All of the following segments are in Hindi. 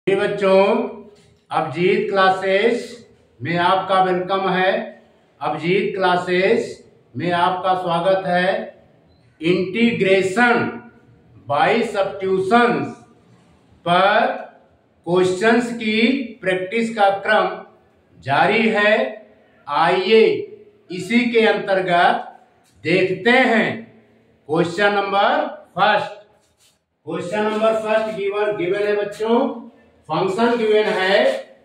जी बच्चों, अभिजीत क्लासेस में आपका वेलकम है। अभिजीत क्लासेस में आपका स्वागत है। इंटीग्रेशन बाय सब्स्टिट्यूशंस पर क्वेश्चंस की प्रैक्टिस का क्रम जारी है। आइए इसी के अंतर्गत देखते हैं question number first. Question number first given है बच्चों। फंक्शन गिवन है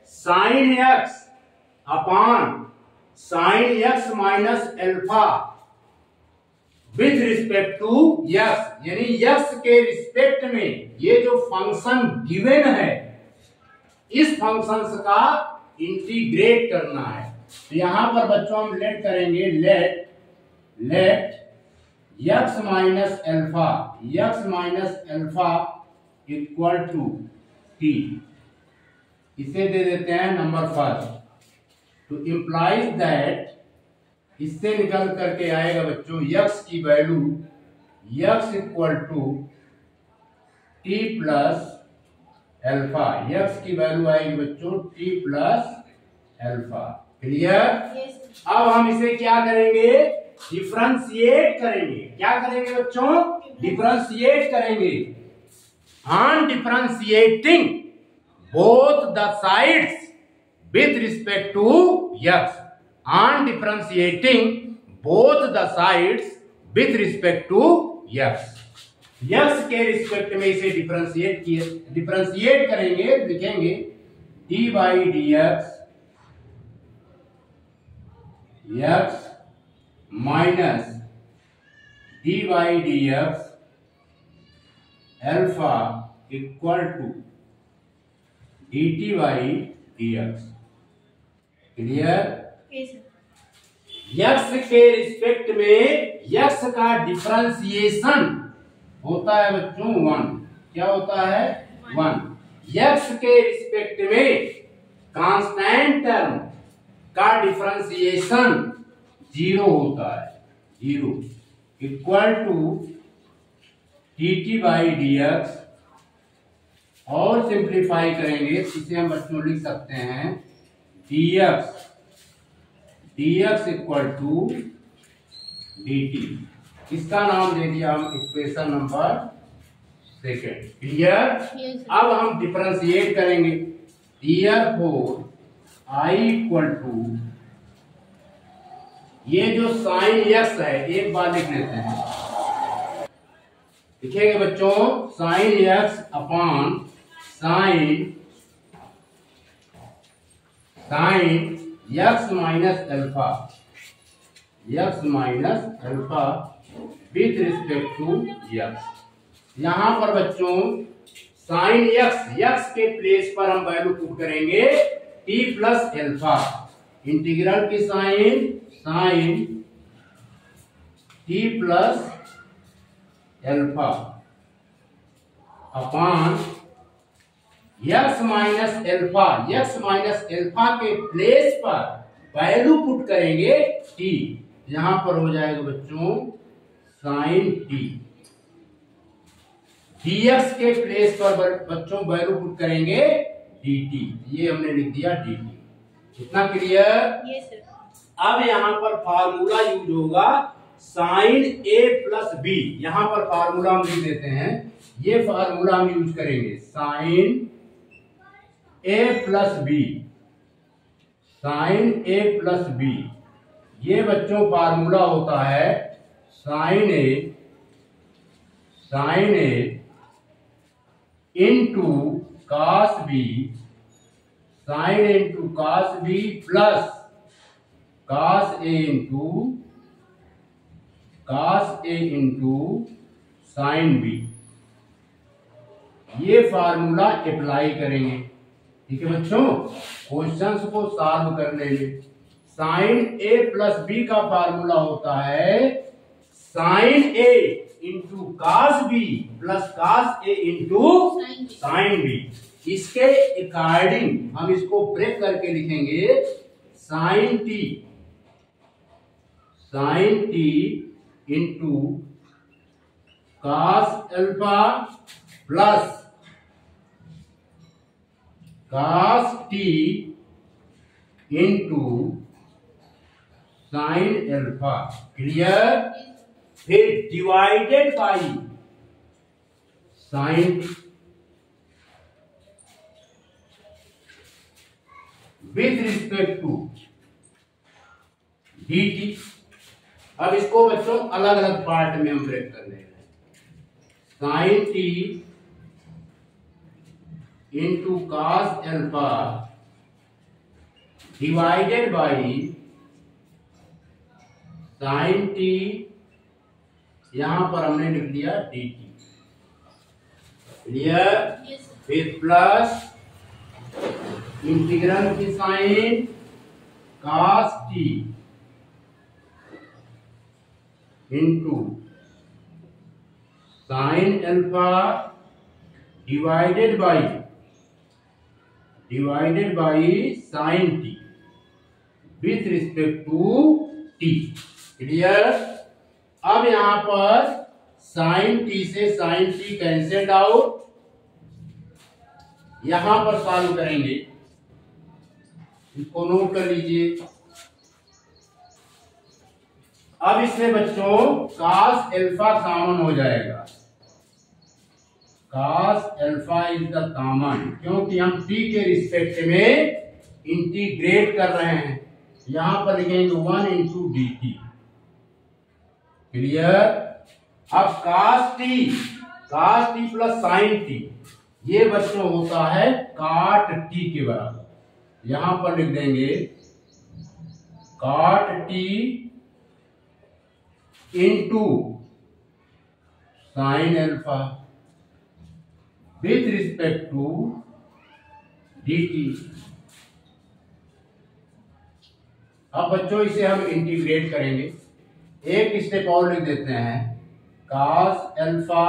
sine x upon sine x minus alpha with respect to x, यानी एक्स के रिस्पेक्ट में ये जो फंक्शन गिवन है इस फंक्शन का इंटीग्रेट करना है। तो यहां पर बच्चों हम लेट करेंगे, let x minus alpha equal to t. इसे दे देते हैं नंबर फर्स्ट। तो इम्प्लाइज दैट, इससे निकल करके आएगा बच्चों एक्स की value x equal to t plus alpha. X की वैल्यू आएगी बच्चों टी प्लस एल्फा। क्लियर? अब हम इसे क्या करेंगे? डिफरेंशिएट करेंगे। क्या करेंगे बच्चों? डिफरेंशिएट करेंगे। On differentiating both the sides with respect to x, on differentiating both the sides with respect to x, x के रिस्पेक्ट में इसे डिफरेंशिएट करेंगे। लिखेंगे d by d x minus d by d x alpha equal to dt by dx। Clear? x के रिस्पेक्ट में x का डिफरेंशिएशन होता है बच्चों 1। क्या होता है? 1। x के रिस्पेक्ट में कांस्टेंट टर्म का डिफरेंशिएशन 0 होता है, 0 equal to dt by dx। और सिंप्लीफाई करेंगे इसे हम बच्चों लिख सकते हैं dx इक्वल टू dt। इसका नाम दे दिया हम इक्वेशन नंबर सेकेंड। क्लियर? अब हम डिफरेंशिएट करेंगे। देयरफॉर I इक्वल टू, ये जो साइन एक्स है एक बार लिख लेते हैं। लिखेंगे बच्चों sine x upon sine x minus alpha with respect to x. यहां पर बच्चों साइन एक्स के प्लेस पर हम वैल्यू पुट करेंगे टी प्लस एल्फा। इंटीग्रल की sign t plus alpha upon x minus alpha के प्लेस पर वैल्यू पुट करेंगे टी। यहां पर हो जाएगा बच्चों साइन टी। dx के प्लेस पर बच्चों वैल्यू पुट करेंगे dt। ये हमने लिख दिया dt। इतना क्लियर? Yes sir. अब यहां पर फार्मूला यूज होगा साइन a प्लस बी। यहां पर फार्मूला हम लिख देते हैं। ये फार्मूला हम यूज करेंगे sine a plus b, sine a plus b. ये बच्चों फार्मूला होता है sine a into cos b, sine a into cos b plus cos a into sine b. ये फार्मूला अप्लाई करेंगे। ठीक है बच्चों? क्वेश्चंस को सॉल्व करने में साइन a प्लस बी का फार्मूला होता है sine a into cos b plus cos a into sine b. इसके अकॉर्डिंग हम इसको ब्रेक करके लिखेंगे sine t into cos alpha plus cos t into sine alpha. Clear? फिर divided by sine with respect to dt। अब इसको बच्चों अलग अलग पार्ट में हम ब्रेक कर रहे हैं। Sine t into cos alpha divided by sine t, यहां पर हमने लिख लिया dt। क्लियर? फिर प्लस इंटीग्रल की sign cos t into sine alpha divided by sine t with respect to t। Clear? अब यहां पर साइन t से साइन t कैंसल्ड आउट। यहां पर सॉल्व करेंगे, इसको नोट कर लीजिए। अब इसमें बच्चों cos अल्फा कॉमन हो जाएगा। cos alpha is the common, क्योंकि हम t के रिस्पेक्ट में इंटीग्रेट कर रहे हैं। यहां पर लिखेंगे 1 इंटू डी टी। क्लियर? अब cos t plus sign t, ये बच्चों होता है cot t के बराबर। यहां पर लिख देंगे cot t into sine alpha with respect to dt। अब बच्चों इसे हम इंटीग्रेट करेंगे। एक स्टेप और लिख देते हैं, cos alpha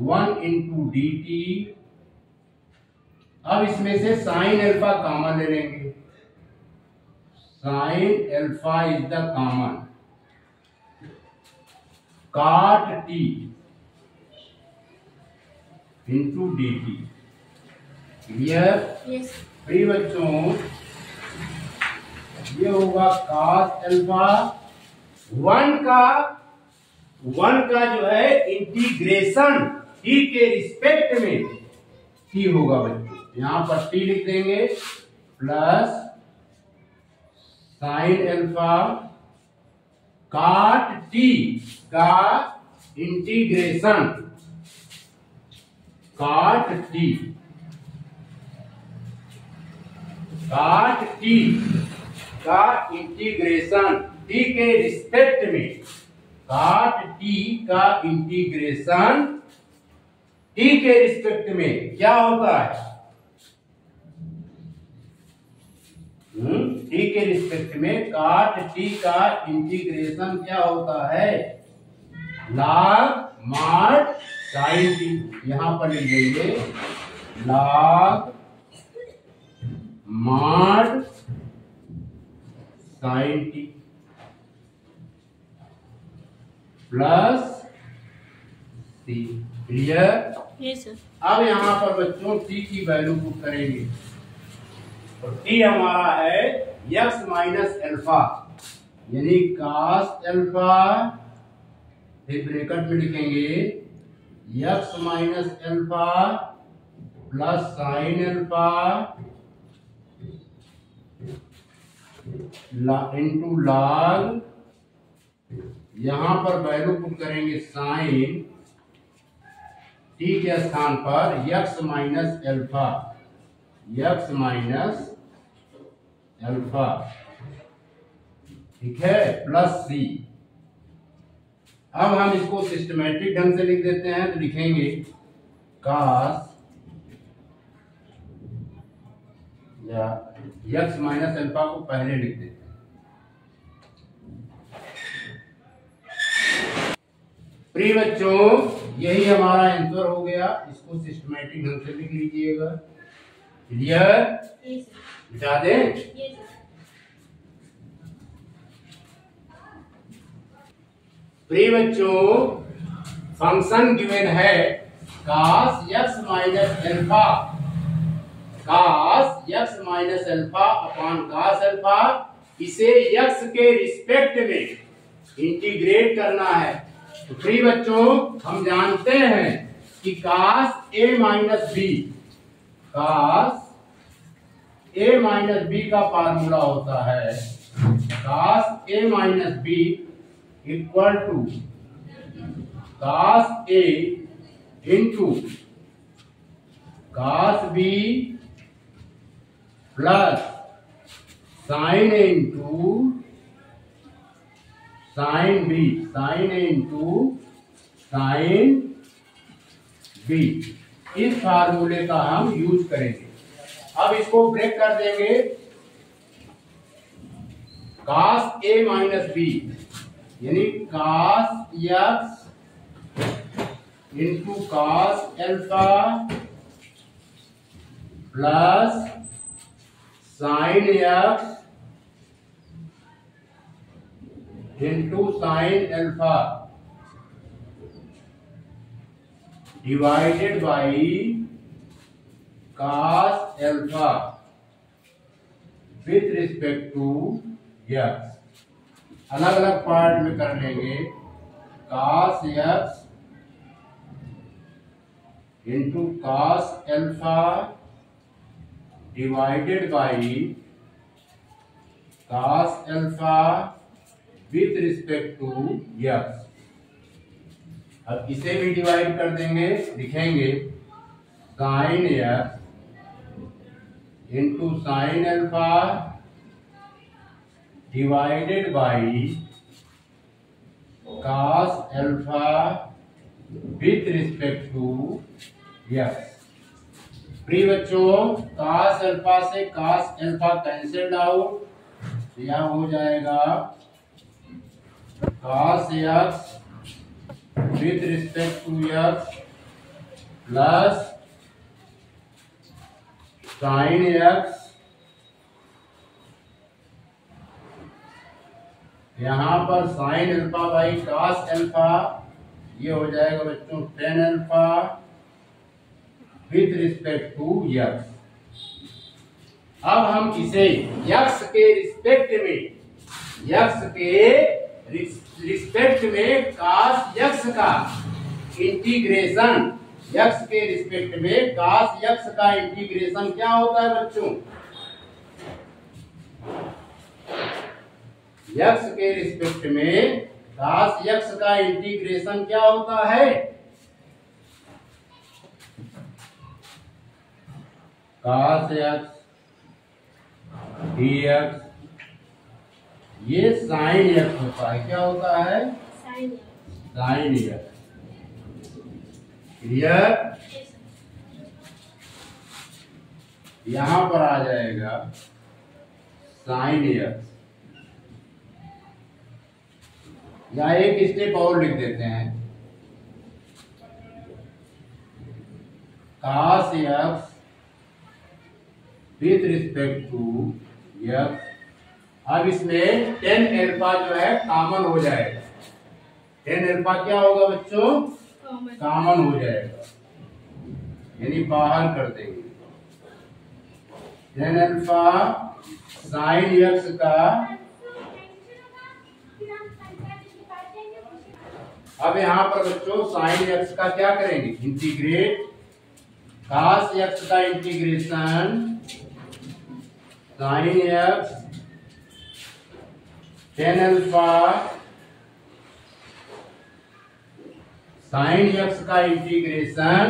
1 into D T. अब इसमें से साइन अल्फा कॉमन ले लेंगे। Sine alpha is the common, cot t into D T. Clear? Yes. Free बच्चों, ये होगा cos अल्फा 1 का जो है इंटीग्रेशन t के रिस्पेक्ट में t होगा बच्चों। यहां पर t लिख देंगे plus sine alpha cot t का इंटीग्रेशन cot t का इंटीग्रेशन t के रिस्पेक्ट में, cot t का इंटीग्रेशन t के रिस्पेक्ट में क्या होता है? t के रिस्पेक्ट में cot t का इंटीग्रेशन क्या होता है? log mod sin t। यहां पर लिख देंगे log mod sin t plus c। Clear? Yes sir. अब यहां पर बच्चों t की वैल्यू पुट करेंगे, तो t हमारा है x माइनस अल्फा, यानी cos अल्फा, फिर ब्रैकेट में लिखेंगे x minus alpha plus sine alpha into log, यहां पर वैल्यू पुट करेंगे साइन t के स्थान पर x माइनस अल्फा, ठीक है, प्लस c। अब हम इसको सिस्टमेटिक ढंग से लिख देते हैं, तो लिखेंगे cos या x माइनस अल्फा को पहले लिख देते हैं। प्रिय बच्चों, यही हमारा आंसर हो गया। इसको सिस्टमेटिक ढंग से लिख लीजिएगा। क्लियर? मिटा दें? प्रिय बच्चों, फंक्शन गिवन है cos x minus alpha, cos x minus alpha upon cos alpha, इसे x के रिस्पेक्ट में इंटीग्रेट करना है। तो फ्री बच्चों हम जानते हैं कि cos a minus b, cos a minus b का फार्मूला होता है cos a minus b equal to cos a into cos b plus sin a into sin b, sin a into sin b। इस फार्मूले का हम यूज करेंगे। अब इसको ब्रेक कर देंगे। cos a माइनस बी यानी cos x into cos alpha plus sin x into sin alpha divided by cos alpha with respect to x। अलग अलग पार्ट में कर लेंगे। cos x into cos alpha divided by cos alpha with respect to x। अब इसे भी डिवाइड कर देंगे, लिखेंगे sin x into sin alpha divided by cos alpha with respect to x। प्रिय बच्चों cos एल्फा से cos एल्फा कैंसिल्ड आउट, यह हो जाएगा cos x with respect to x plus sin x, यहां पर sin alpha by cos alpha, ये हो जाएगा बच्चों tan alpha with respect to x। अब हम इसे x के रिस्पेक्ट में cos x का इंटीग्रेशन, x के रिस्पेक्ट में cos x का इंटीग्रेशन क्या होता है बच्चों? x के रिस्पेक्ट में cos x का इंटीग्रेशन क्या होता है? cos x dx, ये sin x होता है। क्या होता है? sin x। क्लियर? यहां पर आ जाएगा sin x, या एक स्टेप और लिख देते हैं cos x with respect to x। अब इसमें tan एल्फा जो है कॉमन हो जाएगा। tan एल्फा क्या होगा बच्चों? कॉमन हो जाएगा, यानी बाहर कर देंगे। tan एल्फा sin x का, अब यहां पर बच्चों sin x का क्या करेंगे? इंटीग्रेट। cos x का integration sin x tan alpha, sin x का इंटीग्रेशन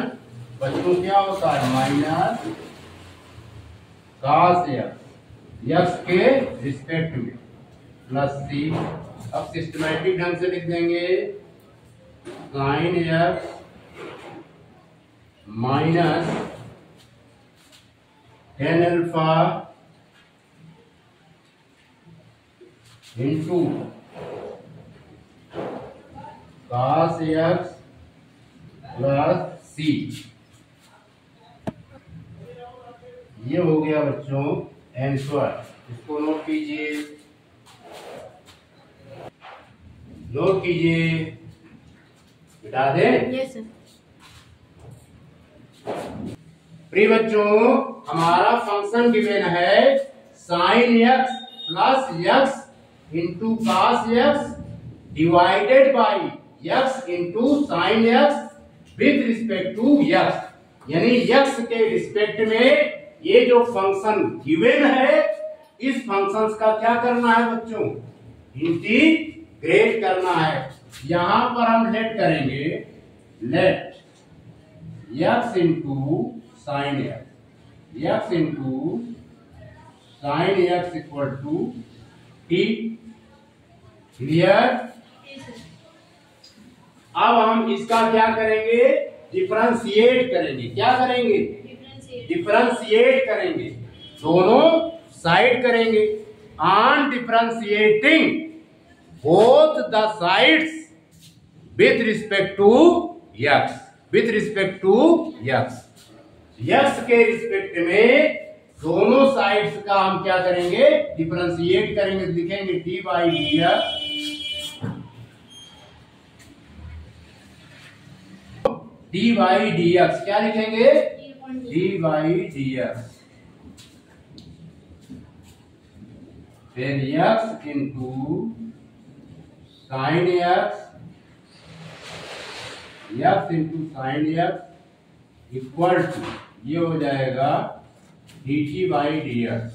बच्चों क्या होता है? माइनस cos x के रिस्पेक्ट में प्लस c। अब सिस्टमैटिक ढंग से लिख देंगे sin x minus tan alpha into cos x plus c। ये हो गया बच्चों आंसर। इसको नोट कीजिए, मिटा दें। Yes sir. प्रिय बच्चों, हमारा फंक्शन गिवन है sine x plus x into cos x divided by x into sine x with respect to x. यानी एक्स के रिस्पेक्ट में ये जो फंक्शन गिवन है, इस फंक्शन का क्या करना है बच्चों? इंटीग्रेट करना है। यहां पर हम लेट करेंगे, let x into sine x, x into sine x equal to t. Clear? अब हम इसका क्या करेंगे? डिफरेंशिएट करेंगे। क्या करेंगे? डिफरेंशिएट करेंगे, दोनों साइड करेंगे। On differentiating both the sides with respect to x, with respect to x, x के रिस्पेक्ट में दोनों साइड्स का हम क्या करेंगे? डिफरेंशिएट करेंगे। लिखेंगे d by d x, d by d x. क्या लिखेंगे? डी बाई डी एक्स, फिर x into sine x, x into sine x equal to, ये हो जाएगा d t by d x.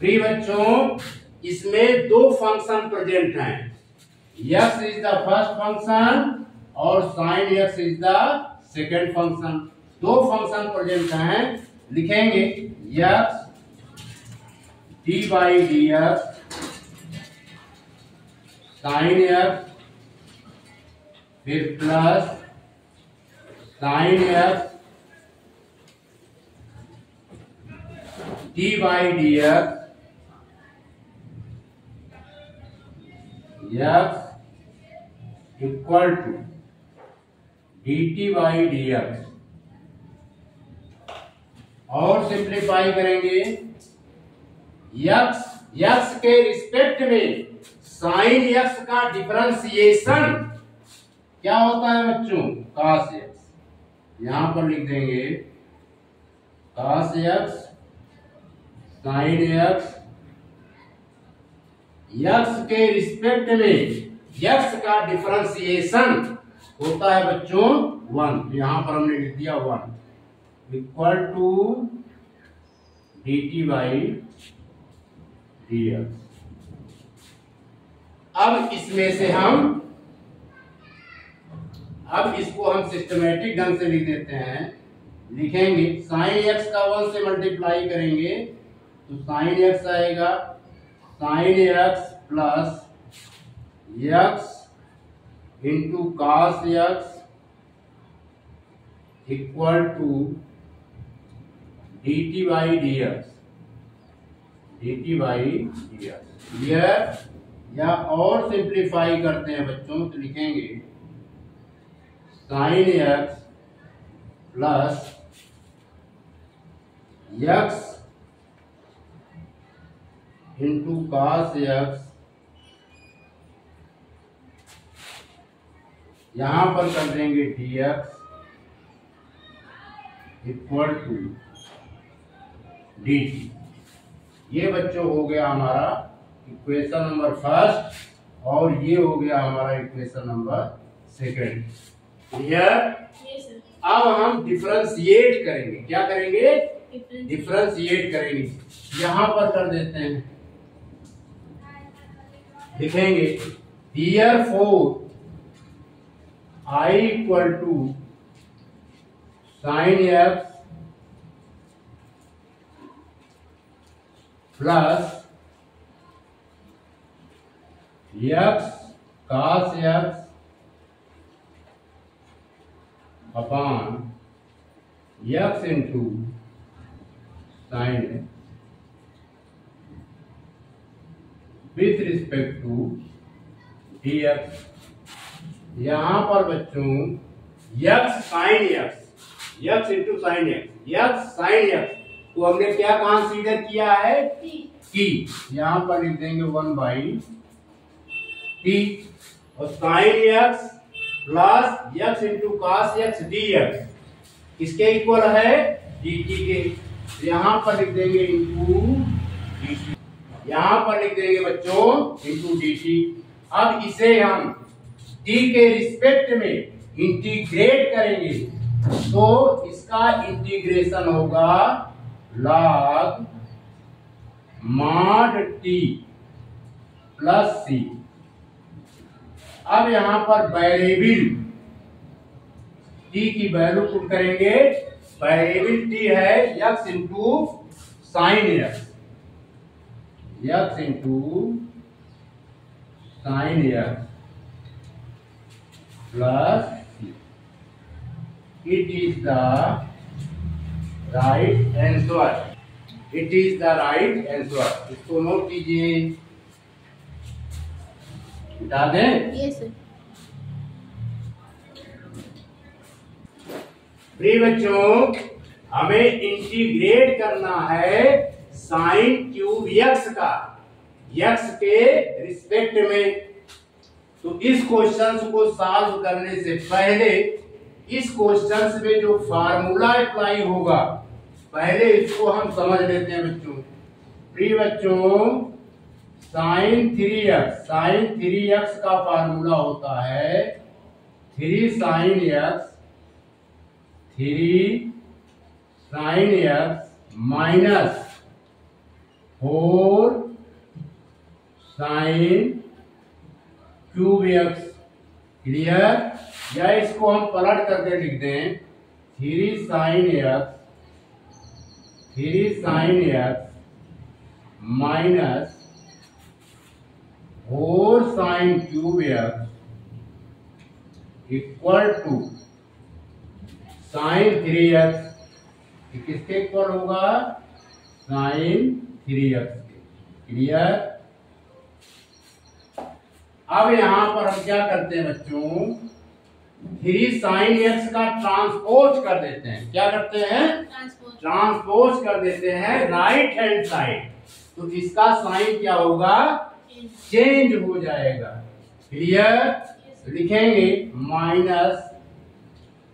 प्रिय बच्चों, इसमें दो फंक्शन प्रेजेंट हैं। X is the first function और sine x is the second function. दो फंक्शन प्रेजेंट हैं। लिखेंगे x d by d x sine x, फिर plus sign x d by d x, x equal to d t by d x. और सिंप्लीफाई करेंगे, एक्स के रिस्पेक्ट में साइन एक्स का डिफरेंशिएशन क्या होता है बच्चों? Cos x. यहां पर लिख देंगे cos x sine x, x के रिस्पेक्ट में एक्स का डिफरेंशिएशन होता है बच्चों 1। यहां पर हमने लिख दिया 1 equal to d t by d x. अब इसमें से अब इसको हम सिस्टमेटिक ढंग से लिख देते हैं। लिखेंगे साइन एक्स का 1 से मल्टीप्लाई करेंगे तो साइन एक्स आएगा, sine x plus x into cos x equal to d t by d x, d t by d x. Clear? या और सिंप्लीफाई करते हैं बच्चों तो लिखेंगे sine x plus x into cos x, यहां पर कर देंगे d x equal to d t. ये बच्चों हो गया हमारा इक्वेशन नंबर फर्स्ट और ये हो गया हमारा इक्वेशन नंबर सेकेंड। क्लियर? अब हम डिफरेंशिएट करेंगे। क्या करेंगे? डिफरेंशिएट करेंगे। यहां पर कर देते हैं, लिखेंगे therefore I equal to sine x plus x cos x upon x into sine x with respect to d x. यहां पर बच्चों x sine x, x into sine x, x sine x तो हमने क्या कंसीडर किया है? टी। यहां पर लिख देंगे 1 बाई टी और sine x plus x into cos x D x किसके इक्वल है, dt के। यहां पर लिख देंगे इंटू dt, यहां पर लिख देंगे बच्चों इंटू dt। अब इसे हम t के रिस्पेक्ट में इंटीग्रेट करेंगे तो इसका इंटीग्रेशन होगा log mod t plus c. अब यहां पर वेरिएबल t की वैल्यू पुट करेंगे। वेरिएबल t है x into sine x, x into sine x plus it is the right answer, it is the right answer. इसको नोट कीजिए, बता दें। Yes sir. प्रिय बच्चों, हमें इंटीग्रेट करना है साइन क्यूब एक्स का एक्स के रिस्पेक्ट में। तो इस क्वेश्चन को सॉल्व करने से पहले इस क्वेश्चन में जो फार्मूला अप्लाई होगा पहले इसको हम समझ लेते हैं बच्चों। प्रिय बच्चों, साइन 3x का फार्मूला होता है 3 sine x minus 4 sine cube x। Clear? या इसको हम पलट करके लिख दें 3 sine x minus 4 sine cube x equal to sine 3x। किसके इक्वल होगा? साइन 3x के। क्लियर? अब यहां पर हम क्या करते हैं बच्चों, 3 साइन x का ट्रांसपोज कर देते हैं। क्या करते हैं? ट्रांसपोज कर देते हैं राइट हैंड साइड। तो इसका साइन क्या होगा? चेंज हो जाएगा। क्लियर? लिखेंगे minus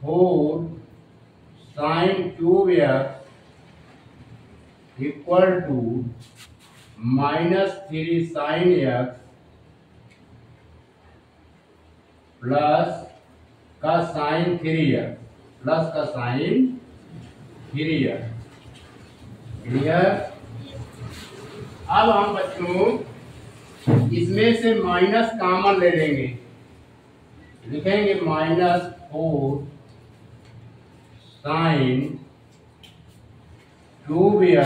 4 sine cube x equal to minus 3 sine x plus का साइन 3x प्लस का साइन 3x। क्लियर? अब हम बच्चों इसमें से माइनस कॉमन ले लेंगे। लिखेंगे minus 4 sine cube x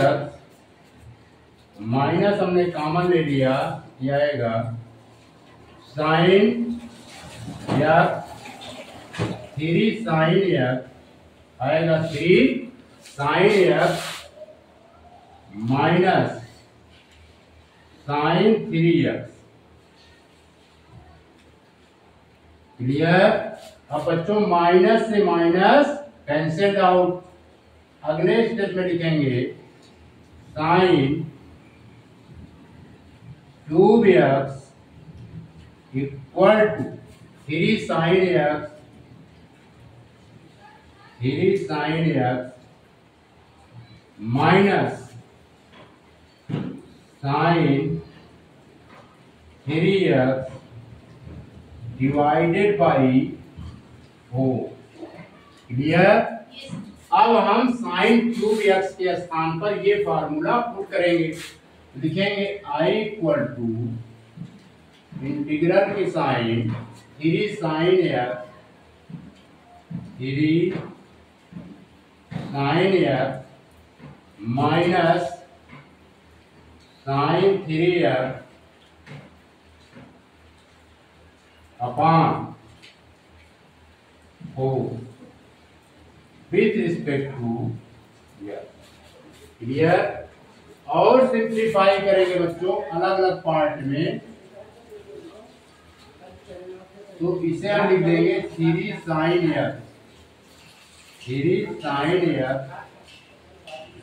minus हमने कॉमन ले लिया, ये आएगा साइन x 3 साइन x आएगा 3 sine x minus sine 3x। Clear? अब बच्चों माइनस से माइनस कैंसिल आउट। अगले स्टेप में लिखेंगे sine cube x equal to 3 sine x minus sine 3x divided by 4। Clear? अब हम साइन क्यूब x के स्थान पर ये फार्मूला पुट करेंगे। लिखेंगे I इक्वल टू इंटीग्रल की sign 3 sine x minus sine 3x upon 4 with respect to x। Clear? और सिंप्लीफाई करेंगे बच्चों अलग अलग पार्ट में। तो इसे हम लिख देंगे 3 sine x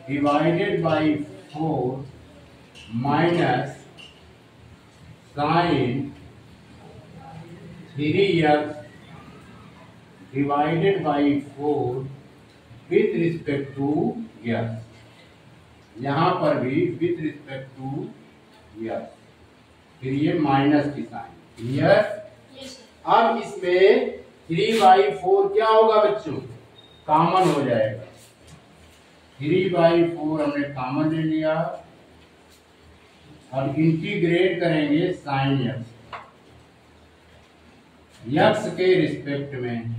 divided by 4 minus sine 3x divided by 4 with respect to x, यहां पर भी विथ रिस्पेक्ट टू यस, फिर ये माइनस की साइन। क्लियर? अब इसमें 3/4 क्या होगा बच्चों? कॉमन हो जाएगा। 3/4 हमने कॉमन ले लिया। अब इंटीग्रेट करेंगे साइन यक्स, यक्स के रिस्पेक्ट में।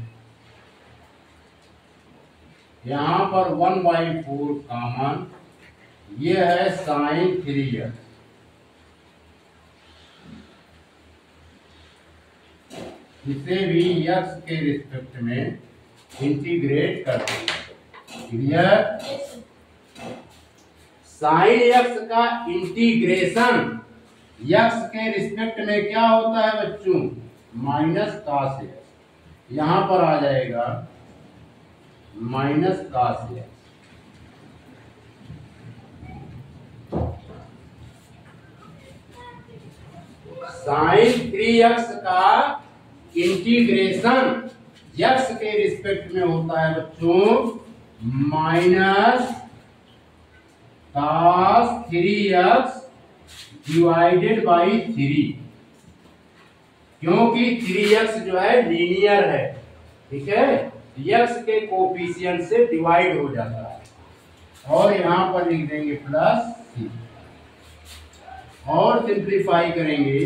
यहां पर 1/4 कॉमन, ये है साइन 3x, इसे भी यक्स के रिस्पेक्ट में इंटीग्रेट कर देंगे। क्लियर? साइन यक्स का इंटीग्रेशन यक्स के रिस्पेक्ट में क्या होता है बच्चों? माइनस कॉस यक्स, यहां पर आ जाएगा minus cos x. Sign 3x का इंटीग्रेशन यक्स के रिस्पेक्ट में होता है बच्चों minus cos 3x divided by 3, क्योंकि 3x जो है लीनियर है। ठीक है, x के कोफिशिएंट से डिवाइड हो जाता है। और यहां पर लिख देंगे प्लस c, और सिंप्लीफाई करेंगे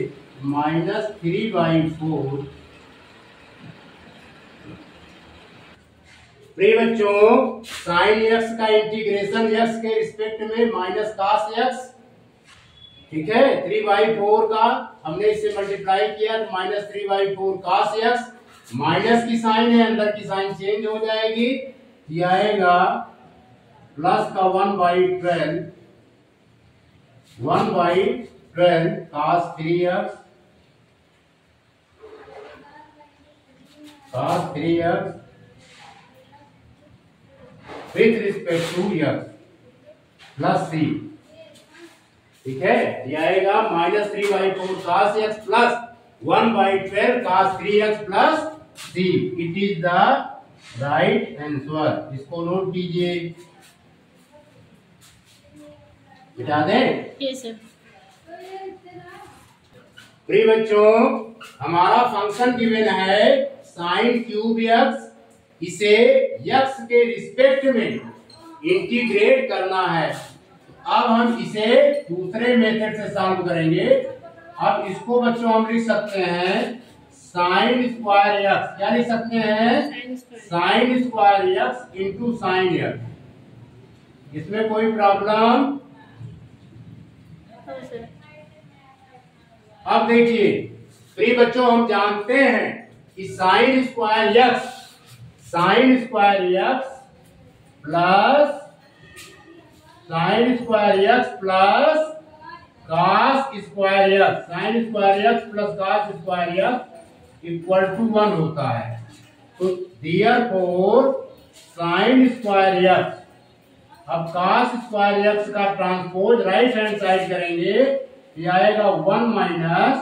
-3/4। प्रिय बच्चों, साइन एक्स का इंटीग्रेशन एक्स के रिस्पेक्ट में माइनस कॉस एक्स, ठीक है, 3/4 का हमने इससे मल्टीप्लाई किया तो -3/4 कॉस एक्स, माइनस की साइन है, अंदर की साइन चेंज हो जाएगी, ये आएगा प्लस का 1/12 cos 3x with respect to x plus c। ठीक है, ये आएगा -3/4 cos x plus 1/12 cos 3x plus c। It is the right answer. इसको नोट कीजिए, बिठा दें। Yes sir. प्रिय बच्चों, हमारा फंक्शन गिवन है साइन क्यूब एक्स, इसे यक्स के रिस्पेक्ट में इंटीग्रेट करना है। अब हम इसे दूसरे मेथड से सॉल्व करेंगे। अब इसको बच्चों हम लिख सकते हैं साइन स्क्वायर एक्स, क्या लिख सकते हैं? Sign square x into sine x. इसमें कोई प्रॉब्लम? अब देखिए प्रिय बच्चों, हम जानते हैं कि sine square x plus cos square x, sine square x plus cos square x equal to 1 होता है। तो देयरफॉर साइन स्क्वायर एक्स, अब cos स्क्वायर एक्स का ट्रांसपोज राइट हैंड साइड करेंगे, ये आएगा 1 minus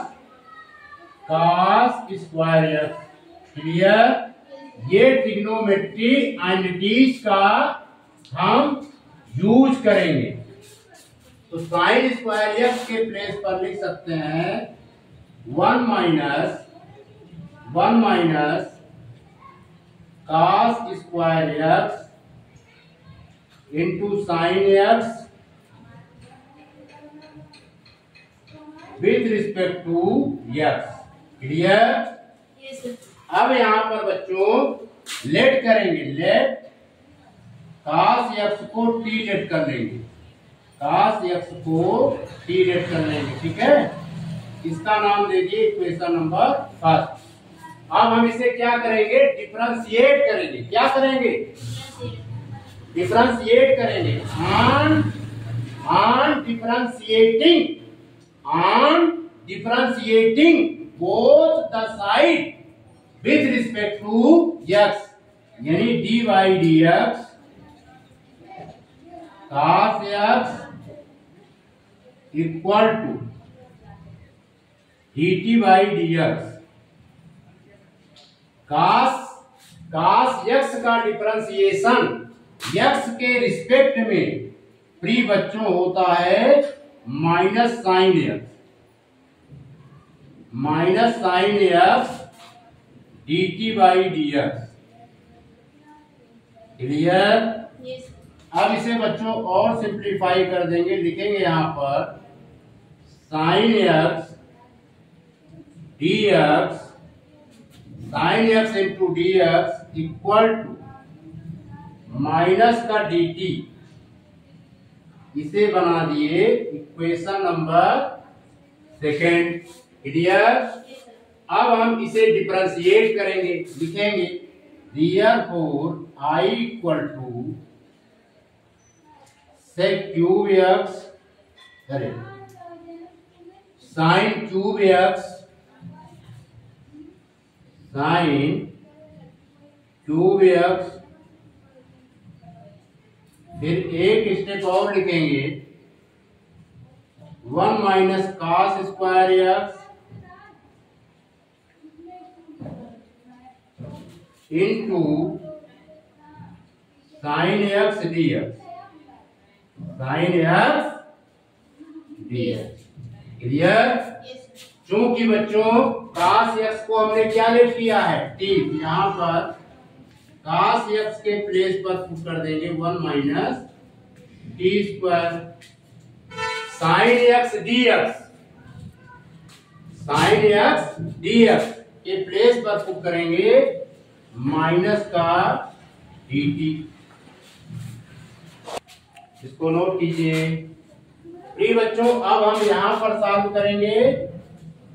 cos square x. Clear? ये ट्रिग्नोमेट्री आइडेंटिटीज का हम यूज करेंगे। तो साइन स्क्वायर एक्स के प्लेस पर लिख सकते हैं 1 minus cos square x into sine x with respect to x. Clear? Yes sir. अब यहां पर बच्चों लेट करेंगे, लेट cos x को t लेट कर लेंगे, cos x को t लेट कर लेंगे। ठीक है, इसका नाम दीजिए इक्वेशन नंबर फर्स्ट। अब हम इसे क्या करेंगे? डिफरेंशिएट करेंगे। क्या करेंगे? डिफरेंशिएट करेंगे। On differentiating both the side with respect to x, यानी d/dx cos x equal to dt/dx। cos x का डिफरेंशिएशन x के रिस्पेक्ट में प्री बच्चों होता है minus sine x, minus sine x dt by dx। Clear? अब इसे बच्चों और सिंप्लीफाई कर देंगे, लिखेंगे यहां पर sine x dx, sine x into dx equal to minus का dt। इसे बना दिए इक्वेशन नंबर सेकेंड। क्लियर? अब हम इसे डिफरेंशिएट करेंगे, लिखेंगे therefore I equal to sec cube x, अरे sine cube x, sine cube x, फिर एक स्टेप और लिखेंगे 1 minus cos square x into sine x dx, sine x dx। Clear? चूंकि बच्चों cos x को हमने क्या ले किया है t, यहां पर cos x के प्लेस पर पुट कर देंगे 1 minus t square, sine x dx, sine x dx के प्लेस पर पुट करेंगे माइनस का dt। इसको नोट कीजिए। प्रिय बच्चों, अब हम यहां पर सॉल्व करेंगे।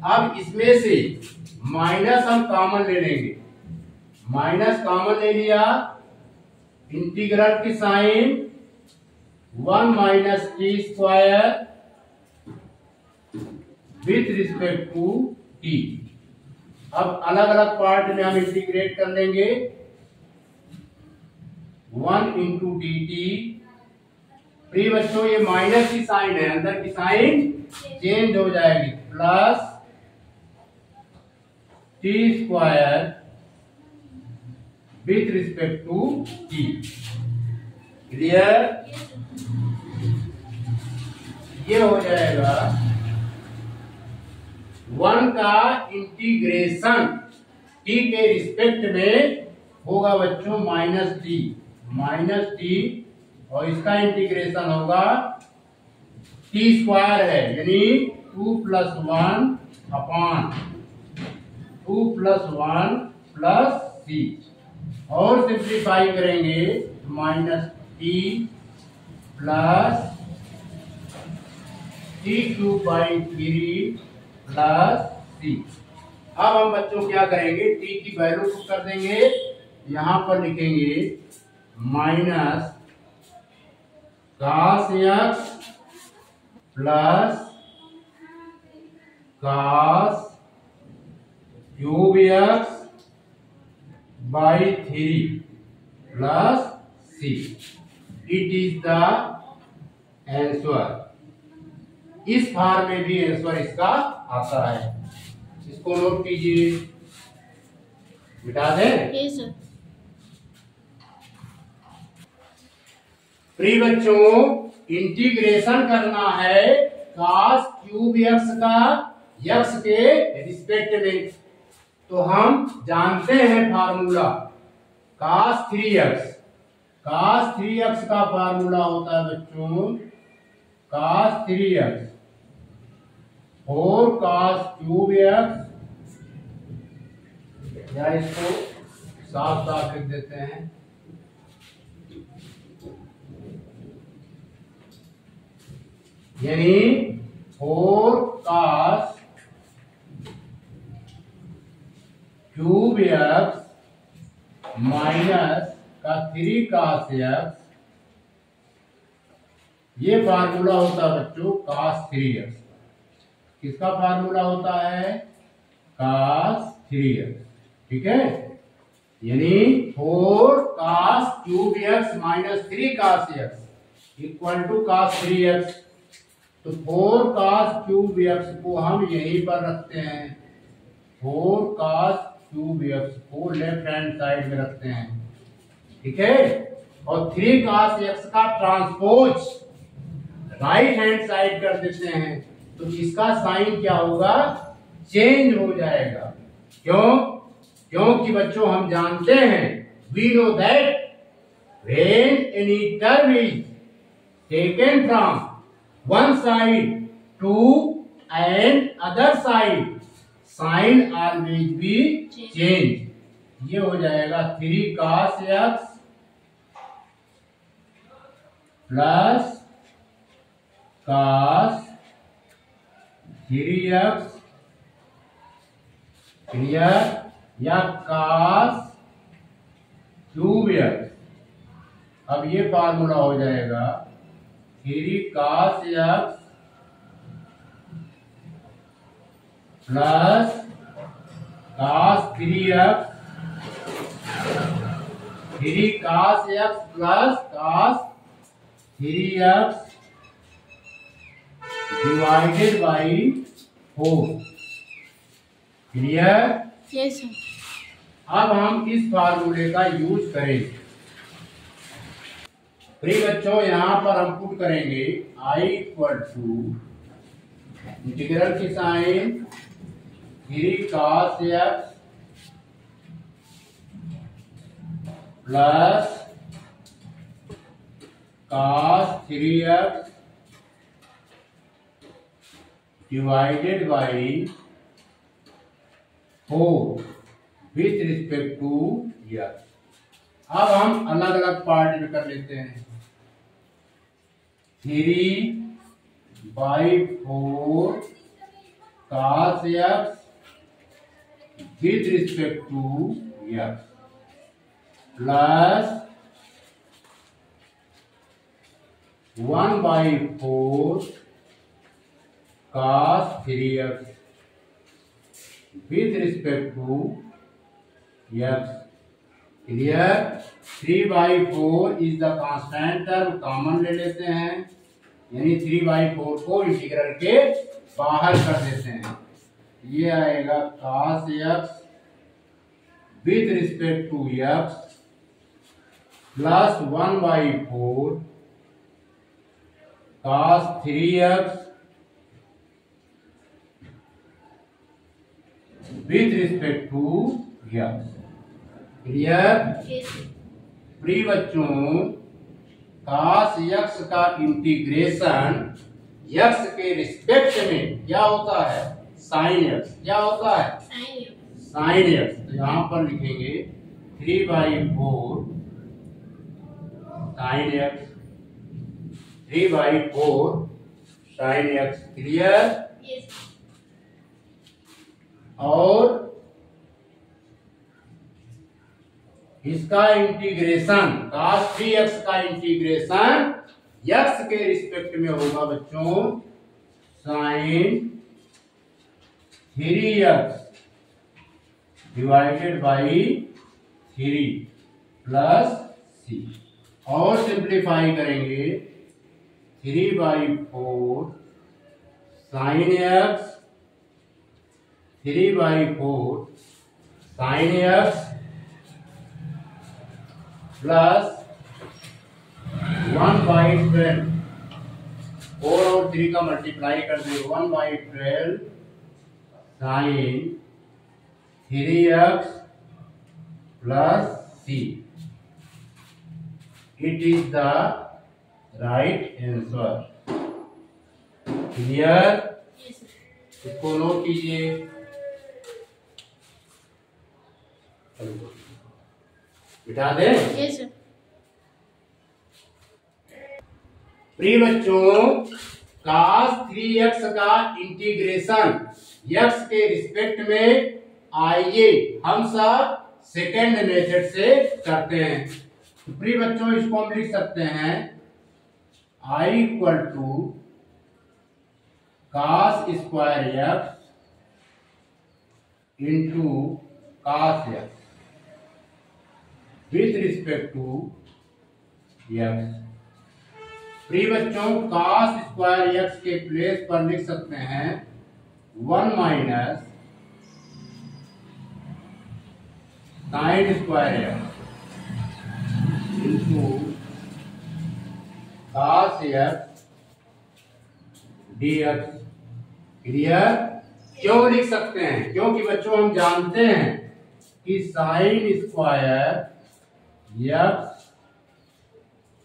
अब इसमें से माइनस हम कॉमन ले लेंगे, माइनस कॉमन ले लिया, इंटीग्रल की sign 1 minus t square with respect to t. अब अलग अलग पार्ट में हम इंटीग्रेट कर लेंगे। 1 इंटू डी टी। प्रिय बच्चों, ये माइनस की साइन है, अंदर की साइन चेंज हो जाएगी, plus t square with respect to t. Clear? ये हो जाएगा 1 का इंटीग्रेशन टी के रिस्पेक्ट में होगा बच्चों माइनस टी, और इसका इंटीग्रेशन होगा टी स्क्वायर है, यानी 2 plus 1 upon 2 plus 1 plus c, और सिंप्लीफाई करेंगे minus t plus t cube by 3 plus c. अब हम बच्चों क्या करेंगे, टी की वैल्यू पुट कर देंगे, यहां पर लिखेंगे minus cos x plus cos cube x by 3 plus c. It is the answer. इस फार्म में भी आंसर इसका आता है। इसको नोट कीजिए, मिटा दें। Yes sir. प्रिय बच्चों, इंटीग्रेशन करना है cos क्यूब x का x के रिस्पेक्ट में, तो हम जानते हैं formula cos 3x। cos 3x का फार्मूला होता है बच्चों cos 3x 4 cos cube x, या इसको साफ साफ लिख देते हैं, यानी 4 cos क्यूब x माइनस का 3 cos x। ये फार्मूला होता है बच्चों cos 3x। किसका फार्मूला होता है? cos 3x। ठीक है, यानी 4 cos cube x minus 3 cos x equal to cos 3x। तो 4 cos क्यूब x को हम यहीं पर रखते हैं, 4 cos क्यूब x को लेफ्ट हैंड साइड में रखते हैं। ठीक है, और 3 cos x का ट्रांसपोज राइट हैंड साइड कर देते हैं तो इसका साइन क्या होगा, चेंज हो जाएगा। क्यों? क्योंकि बच्चों हम जानते हैं, we know that when any term is taken from one side to and other side, sign always be change. ये हो जाएगा 3 cos x plus cos 3x clear, या cos 3x। अब ये फार्मूला हो जाएगा 3 cos x plus cos 3x, 3 cos x plus cos 3x divided by 4। Clear? Yes sir. अब हम इस फार्मूले का यूज करेंगे। प्रिय बच्चों यहां पर हम पुट करेंगे I इक्वल टू इंटीग्रल की sign 3 cos x plus cos 3x divided by 4 with respect to x। अब हम अलग अलग पार्ट में कर लेते हैं। 3/4 cos x with respect to x plus 1/4 cos 3x with respect to x। Clear? 3/4 is the constant term, common ले लेते हैं, यानी 3/4 को इंटीग्रल के बाहर कर देते हैं। ये आएगा cos x with respect to x plus 1/4 cos 3x with respect to x। Clear? प्रिय बच्चों cos x का इंटीग्रेशन x के रिस्पेक्ट में क्या होता है, sin x। क्या होता है, sin x। तो यहां पर लिखेंगे 3/4 sin x, 3/4 sin x। Clear? और इसका इंटीग्रेशन cos 3x का इंटीग्रेशन x के रिस्पेक्ट में होगा बच्चों sin 3x divided by 3 plus c। और सिंप्लीफाई करेंगे 3/4 sin x, 3/4 sin x plus 1/12, 4 और 3 का मल्टीप्लाई कर दे 1/12 sin 3x plus c। It is the right answer. Clear? इसको नोट कीजिए। बिठा दे। Yes sir. प्रिय बच्चों cos 3x का इंटीग्रेशन x के रिस्पेक्ट में आइए हम सब सेकेंड मेथड से करते हैं। तो प्रिय बच्चों इसको हम लिख सकते हैं I equal to cos square x into cos x with respect to x। प्रिय बच्चों cos स्क्वायर x के प्लेस पर लिख सकते हैं 1 minus sin square x into cos x dx। Clear? क्यों लिख सकते हैं? क्योंकि बच्चों हम जानते हैं कि sine square x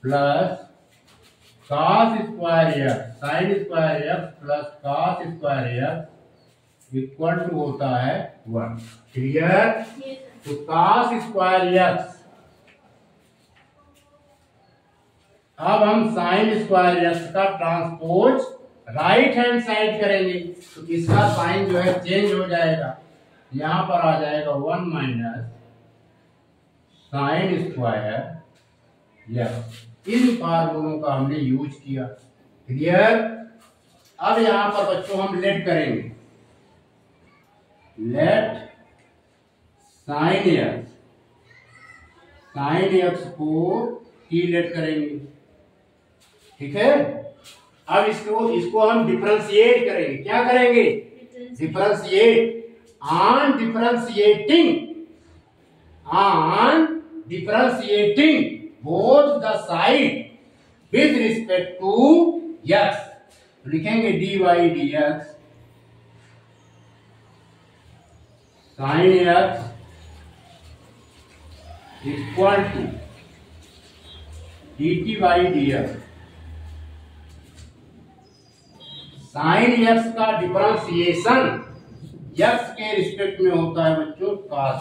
plus cos square x, sine square x plus cos square x equal to होता है 1। क्लियर? तो cos स्क्वायर x, अब हम साइन स्क्वायर x का ट्रांसपोज राइट हैंड साइड करेंगे तो इसका साइन जो है चेंज हो जाएगा, यहां पर आ जाएगा 1 माइनस साइन स्क्वायर x। इन फार्मूलों का हमने यूज किया। क्लियर? अब यहां पर बच्चों हम लेट करेंगे, लेट साइन x को t लेट करेंगे। ठीक है? अब इसको हम डिफरेंशिएट करेंगे। क्या करेंगे? Differentiate. On differentiating both the side with respect to x, लिखेंगे dy dx sine x equal to dt by dx। Sine x का डिफरेंशिएशन x के रिस्पेक्ट में होता है बच्चों cos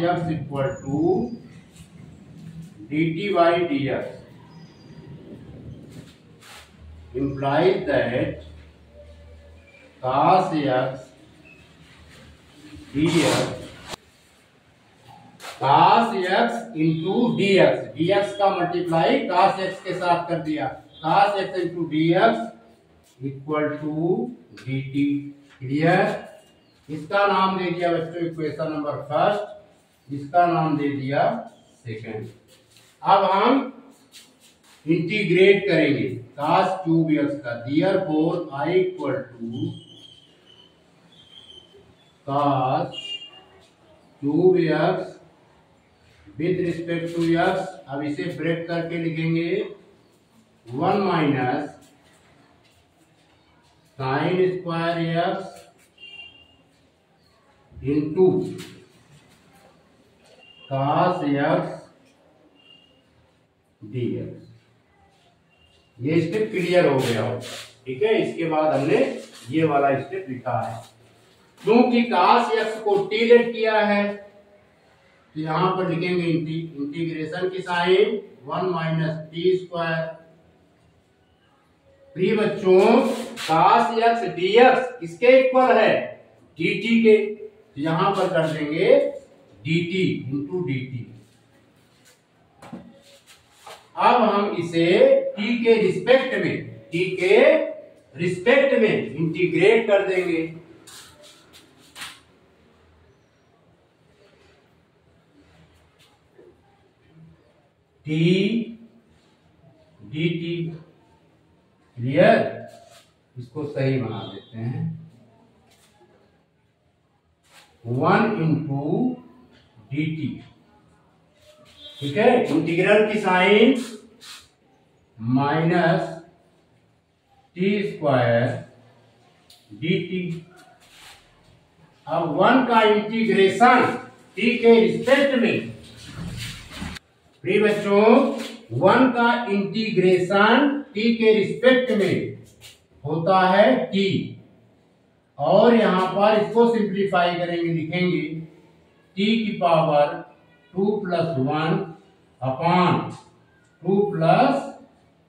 x equal to dt by dx implies that cos x dx, cos x into dx, dx का मल्टीप्लाई cos x के साथ कर दिया, cos x into dx equal to dt। Clear? इसका नाम दे दिया बच्चों इक्वेशन नंबर फर्स्ट, इसका नाम दे दिया सेकंड। अब हम इंटीग्रेट करेंगे cos क्यूब x का, therefore I equal to cos cube x with respect to x। अब इसे ब्रेक करके लिखेंगे 1 minus sine square x into cos x dx। ये स्टेप क्लियर हो गया हो। ठीक है? इसके बाद हमने ये वाला स्टेप लिखा है, क्योंकि cos x को t लेट किया है तो यहां पर लिखेंगे इंटीग्रेशन की साइन 1 माइनस टी स्क्वायर। प्रिय बच्चों, cos x dx किसके इक्वल है? dt के, तो यहां पर कर देंगे dt इंटू dt। अब हम इसे t के रिस्पेक्ट में इंटीग्रेट कर देंगे। t dt। क्लियर? इसको सही बना देते हैं, 1 इंटू dt। ठीक है? इंटीग्रल की sine minus t square dt। अब 1 का इंटीग्रेशन t के रिस्पेक्ट में, प्रिय बच्चों 1 का इंटीग्रेशन t के रिस्पेक्ट में होता है t, और यहां पर इसको सिंप्लीफाई करेंगे, लिखेंगे t की power 2 plus 1 upon 2 plus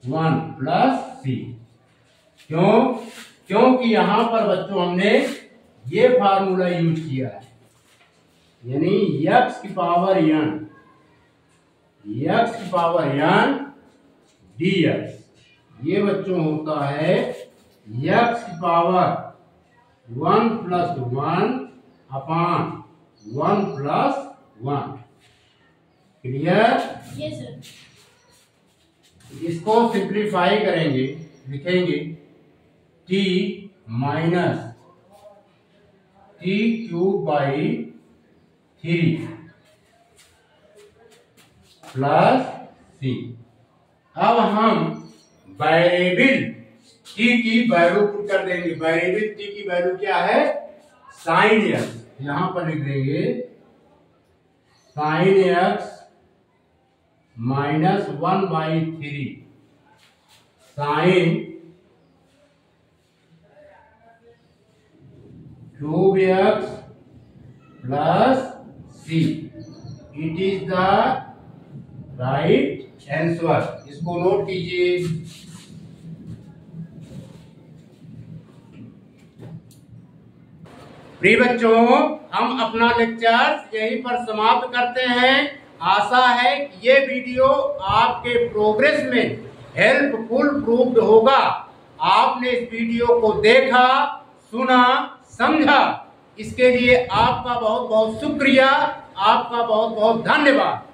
1 plus c। क्यों? क्योंकि यहां पर बच्चों हमने ये फार्मूला यूज किया है, यानी x की पावर n dx। ये बच्चों होता है x की power 1 plus 1 upon 1 plus 1। Clear? Yes sir. इसको सिंप्लीफाई करेंगे, लिखेंगे t minus t cube by 3 plus c। अब हम वेरिएबल टी की वैल्यू पुट कर देंगे। वेरिएबल टी की वैल्यू क्या है? Sine x. यहां पर लिख देंगे sine x -1/3 sine cube x plus c. It is the right answer. इसको नोट कीजिए। प्रिय बच्चों, हम अपना लेक्चर यहीं पर समाप्त करते हैं। आशा है कि ये वीडियो आपके प्रोग्रेस में हेल्पफुल प्रूव्ड होगा। आपने इस वीडियो को देखा, सुना, समझा, इसके लिए आपका बहुत बहुत शुक्रिया, आपका बहुत बहुत धन्यवाद।